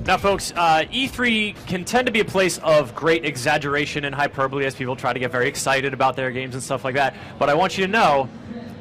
Now, folks, E3 can tend to be a place of great exaggeration and hyperbole as people try to get very excited about their games and stuff like that. But I want you to know,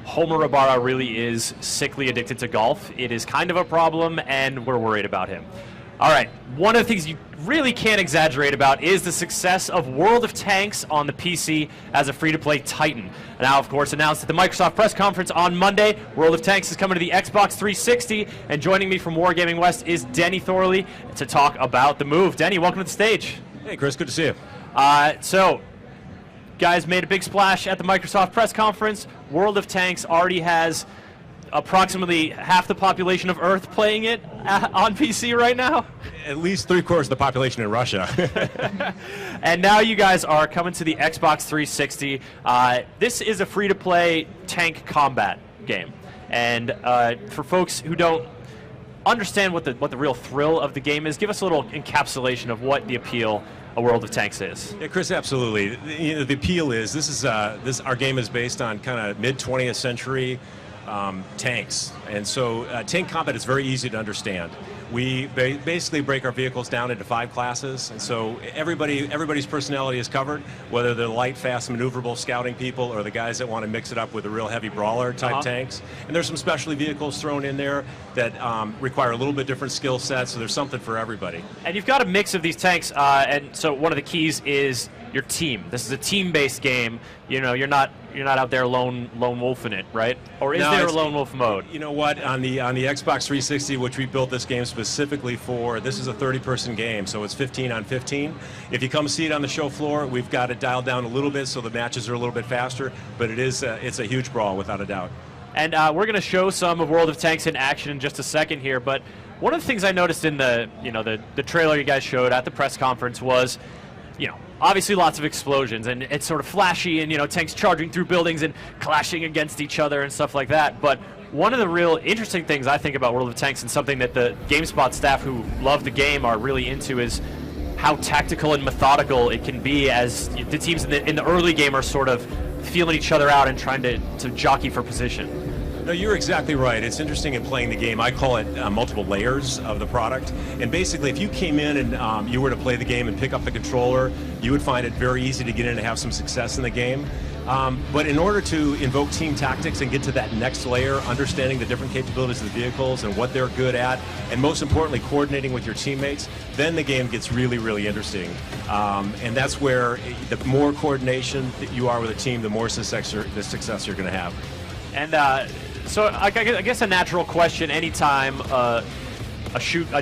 Homer Ibarra really is sickly addicted to golf. It is kind of a problem, and we're worried about him. All right, one of the things you really can't exaggerate about is the success of World of Tanks on the PC as a free-to-play titan. Now, of course, announced at the Microsoft press conference on Monday, World of Tanks is coming to the Xbox 360, and joining me from Wargaming West is Denny Thorley to talk about the move. Denny, welcome to the stage. Hey, Chris, good to see you. So, guys made a big splash at the Microsoft press conference. World of Tanks already has approximately half the population of Earth playing it on PC right now. At least 3/4 of the population in Russia. And now you guys are coming to the Xbox 360. This is a free-to-play tank combat game. And for folks who don't understand what the real thrill of the game is, give us a little encapsulation of what the appeal of World of Tanks is. Yeah, Chris, absolutely. The appeal is our game is based on kind of mid-20th century tanks, and so tank combat is very easy to understand. We basically break our vehicles down into 5 classes, and so everybody's personality is covered, whether they're light, fast, maneuverable scouting people or the guys that want to mix it up with the real heavy brawler type tanks. And there's some specialty vehicles thrown in there that require a little bit different skill sets, so there's something for everybody. And you've got a mix of these tanks, and so one of the keys is your team. This is a team-based game. You know, you're not out there lone wolfing it, right? Or is there a lone wolf mode? You know what? On the Xbox 360, which we built this game specifically for, this is a 30-person game, so it's 15 on 15. If you come see it on the show floor, we've got it dialed down a little bit so the matches are a little bit faster, but it's a huge brawl without a doubt. And we're going to show some of World of Tanks in action in just a second here, but one of the things I noticed in the trailer you guys showed at the press conference was, obviously lots of explosions, and it's sort of flashy, and tanks charging through buildings and clashing against each other and stuff like that. But one of the real interesting things I think about World of Tanks, and something that the GameSpot staff who love the game are really into, is how tactical and methodical it can be, as the teams in the early game are sort of feeling each other out and trying to jockey for position. No, you're exactly right. It's interesting in playing the game. I call it multiple layers of the product. And basically, if you came in and you were to play the game and pick up the controller, you would find it very easy to get in and have some success in the game. But in order to invoke team tactics and get to that next layer, understanding the different capabilities of the vehicles and what they're good at, and most importantly, coordinating with your teammates, then the game gets really, really interesting. And that's where the more coordination that you are with a team, the more success you're going to have. And so I guess a natural question anytime a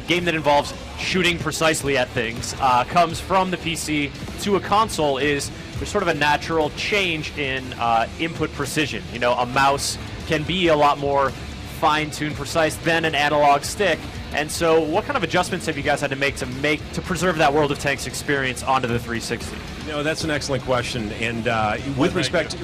game that involves shooting precisely at things comes from the PC to a console is there's sort of a natural change in input precision. A mouse can be a lot more fine-tuned, precise than an analog stick. And so what kind of adjustments have you guys had to make to preserve that World of Tanks experience onto the 360? That's an excellent question. And with respect to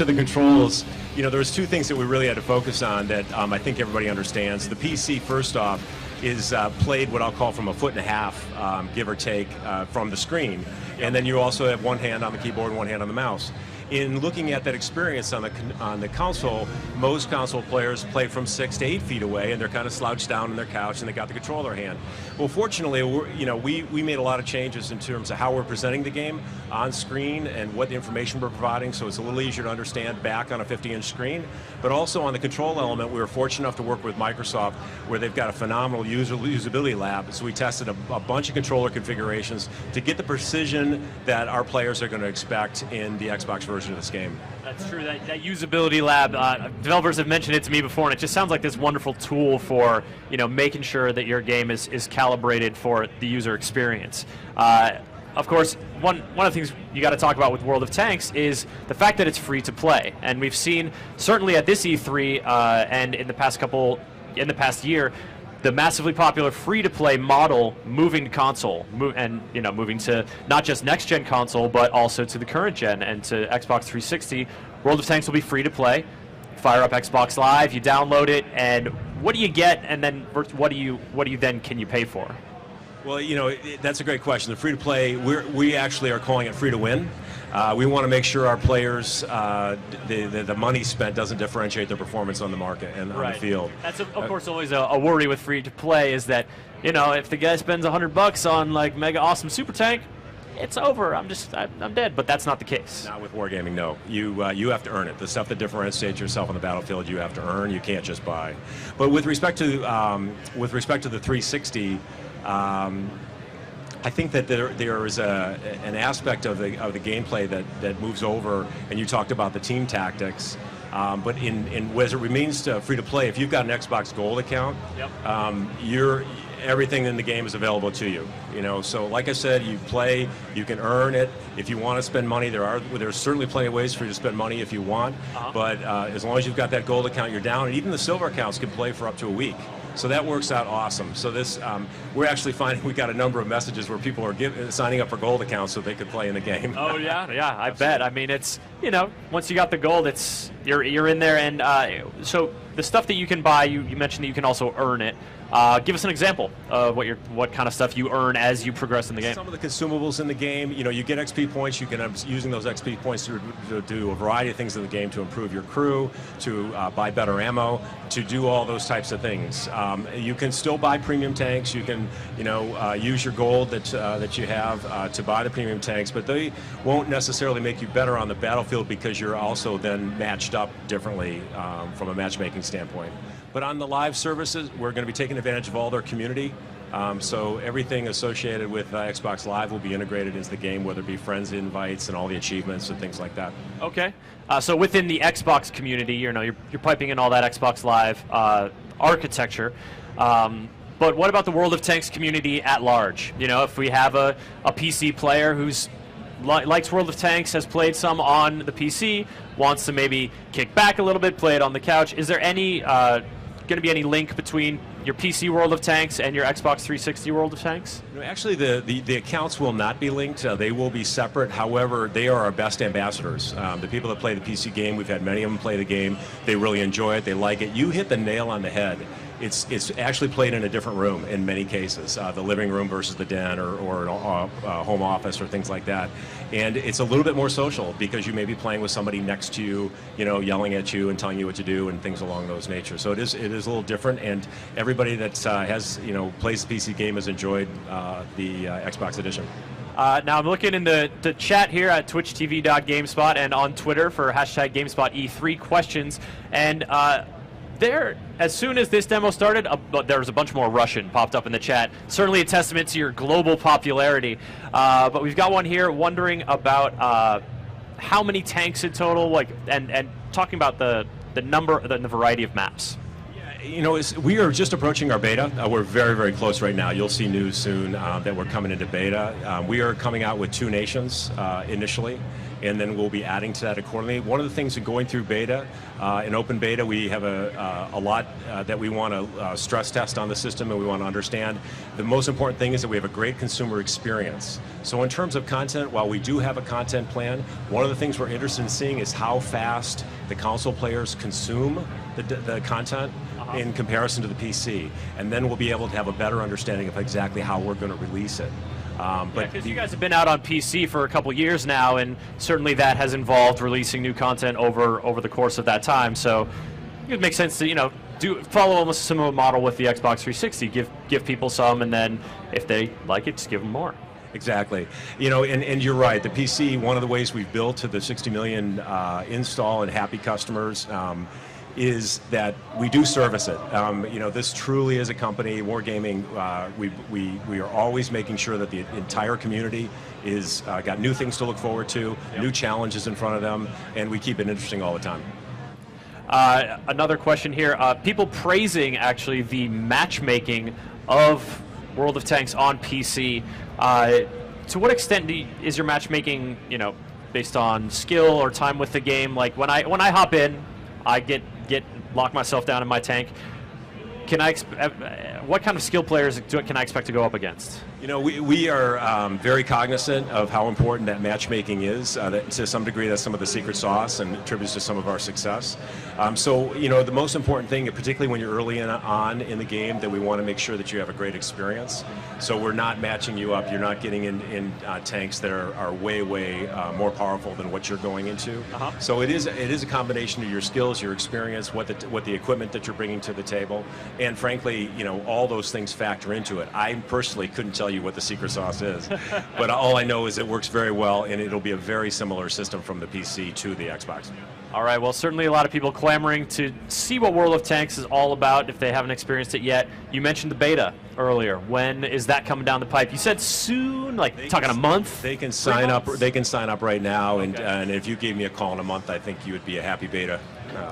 the controls, there's 2 things that we really had to focus on that I think everybody understands. The PC, first off, is played what I'll call from 1.5 feet, give or take, from the screen. And then you also have one hand on the keyboard and one hand on the mouse. In looking at that experience on the console, most console players play from 6 to 8 feet away, and they're kind of slouched down on their couch, and they got the controller hand. Well, fortunately, we made a lot of changes in terms of how we're presenting the game on screen and what the information we're providing, so it's a little easier to understand back on a 50-inch screen. But also on the control element, we were fortunate enough to work with Microsoft, where they've got a phenomenal usability lab. So we tested a bunch of controller configurations to get the precision that our players are going to expect in the Xbox version of this game. That's true. That usability lab, developers have mentioned it to me before, and it just sounds like this wonderful tool for making sure that your game is calibrated for the user experience. Of course, one of the things you got to talk about with World of Tanks is the fact that it's free to play, and we've seen certainly at this E3 and in the past year, the massively popular free-to-play model moving to console, moving to not just next-gen console, but also to the current gen and to Xbox 360. World of Tanks will be free to play. Fire up Xbox Live, you download it, and what do you get? And then what do you then can you pay for? Well, that's a great question. The free-to-play, we actually are calling it free-to-win. we want to make sure our players, the money spent doesn't differentiate their performance on the market and on the field. That's of course always a worry with free to play, is that, you know, if the guy spends $100 on like mega awesome super tank, it's over. I'm dead. But that's not the case. Not with wargaming. No, you have to earn it. The stuff that differentiates yourself on the battlefield, you have to earn. You can't just buy. But with respect to the 360. I think that there is an aspect of the gameplay that moves over, and you talked about the team tactics. But as it remains free to play, if you've got an Xbox Gold account, everything in the game is available to you. You know, so like I said, you play, you can earn it. If you want to spend money, there's certainly plenty of ways for you to spend money if you want. But as long as you've got that Gold account, you're down, and even the Silver accounts can play for up to a week. So that works out awesome. So this, we're actually finding we got a number of messages where people are signing up for Gold accounts so they could play in the game. Oh yeah, I bet. I mean, it's, you know, once you got the Gold, it's you're in there, and so the stuff that you can buy, you mentioned that you can also earn it. Give us an example of what kind of stuff you earn as you progress in the game. Some of the consumables in the game, you know, you get XP points. You can using those XP points to do a variety of things in the game to improve your crew, to buy better ammo, to do all those types of things. You can still buy premium tanks. You can, you know, use your Gold that you have to buy the premium tanks, but they won't necessarily make you better on the battlefield because you're also then matched up differently from a matchmaking standpoint. But on the live services, we're going to be taking advantage of all their community. So everything associated with Xbox Live will be integrated into the game, whether it be friends invites and all the achievements and things like that. Okay. So within the Xbox community, you know, you're piping in all that Xbox Live architecture. But what about the World of Tanks community at large? You know, if we have a PC player who's likes World of Tanks, has played some on the PC, wants to maybe kick back a little bit, play it on the couch, is there any going to be any link between your PC World of Tanks and your Xbox 360 World of Tanks? No, actually, the accounts will not be linked. They will be separate. However, they are our best ambassadors. The people that play the PC game, we've had many of them play the game. They really enjoy it. They like it. You hit the nail on the head. It's actually played in a different room in many cases, the living room versus the den or a home office or things like that. And it's a little bit more social because you may be playing with somebody next to you, you know, yelling at you and telling you what to do and things along those nature. So it is a little different, and everybody that has, you know, plays the PC game has enjoyed the Xbox edition. Now I'm looking in the chat here at twitchtv.gamespot and on Twitter for #GameSpotE3 questions, and there, as soon as this demo started, there was a bunch more Russian popped up in the chat. Certainly a testament to your global popularity. But we've got one here wondering about how many tanks in total, like, and talking about the number, the variety of maps. You know, we are just approaching our beta. We're very, very close right now. You'll see news soon that we're coming into beta. We are coming out with 2 nations initially, and then we'll be adding to that accordingly. One of the things in going through beta, in open beta, we have a lot that we want to stress test on the system and we want to understand. The most important thing is that we have a great consumer experience. So in terms of content, while we do have a content plan, one of the things we're interested in seeing is how fast the console players consume the content in comparison to the PC, and then we'll be able to have a better understanding of exactly how we're going to release it. But because you guys have been out on PC for a couple years now, and certainly that has involved releasing new content over the course of that time. So it would make sense to, you know, follow almost a similar model with the Xbox 360. Give people some, and then if they like it, just give them more. Exactly. You know, and you're right. The PC, one of the ways we've built to the 60 million install and happy customers is that we do service it. You know, this truly is a company, Wargaming, we are always making sure that the entire community is got new things to look forward to, new challenges in front of them, and we keep it interesting all the time. Another question here. People praising, actually, the matchmaking of World of Tanks on PC. To what extent is your matchmaking, you know, based on skill or time with the game? Like when I hop in, I lock myself down in my tank. What kind of skill players can I expect to go up against? You know, we are very cognizant of how important that matchmaking is. That to some degree, that's some of the secret sauce and attributes to some of our success. So, you know, the most important thing, particularly when you're early on in the game, that we want to make sure that you have a great experience. So we're not matching you up. You're not getting in tanks that are way more powerful than what you're going into. So it is a combination of your skills, your experience, what the equipment that you're bringing to the table, and frankly, you know, all those things factor into it. I personally couldn't tell you what the secret sauce is, but all I know is it works very well, and it'll be a very similar system from the PC to the Xbox. All right, well, certainly a lot of people clamoring to see what World of Tanks is all about if they haven't experienced it yet. You mentioned the beta earlier. When is that coming down the pipe? You said soon, like talking a month? They can sign up. They can sign up right now, and if you gave me a call in a month, I think you would be a happy beta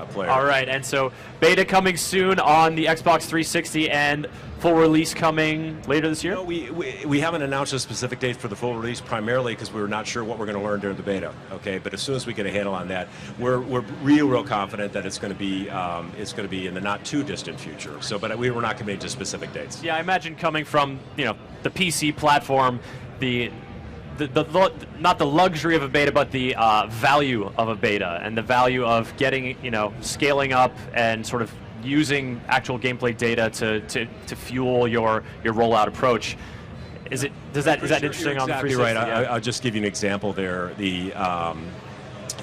player. All right, and so beta coming soon on the Xbox 360 and full release coming later this year? No, we haven't announced a specific date for the full release, primarily because we were not sure what we're going to learn during the beta. Okay, but as soon as we get a handle on that, we're real confident that it's going to be in the not too distant future. So, but we were not committing to specific dates. Yeah, I imagine coming from the PC platform, not the luxury of a beta, but the value of a beta and the value of getting scaling up and sort of using actual gameplay data to fuel your rollout approach. Is that interesting on the 360? Right. I'll just give you an example there. The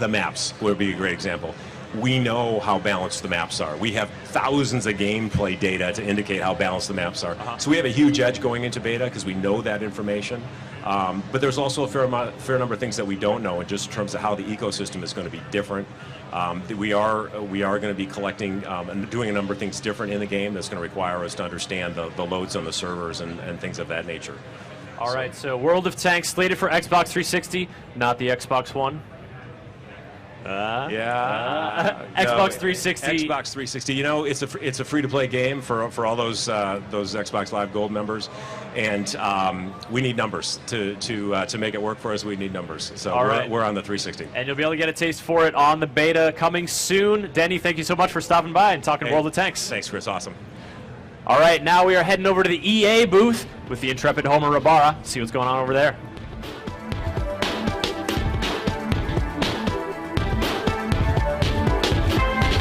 maps would be a great example. We know how balanced the maps are. We have thousands of gameplay data to indicate how balanced the maps are. So we have a huge edge going into beta because we know that information. But there's also a fair number of things that we don't know, in just in terms of how the ecosystem is going to be different. We are going to be collecting and doing a number of things different in the game that's going to require us to understand the loads on the servers and things of that nature. All right, so World of Tanks slated for Xbox 360, not the Xbox One. Xbox 360. Xbox 360. You know, it's a free-to-play game for all those Xbox Live Gold members, and we need numbers to make it work for us. We need numbers, so we're on the 360. And you'll be able to get a taste for it on the beta coming soon. Denny, thank you so much for stopping by and talking World of Tanks. Thanks, Chris. Awesome. All right, now we are heading over to the EA booth with the intrepid Homer Rabara. See what's going on over there.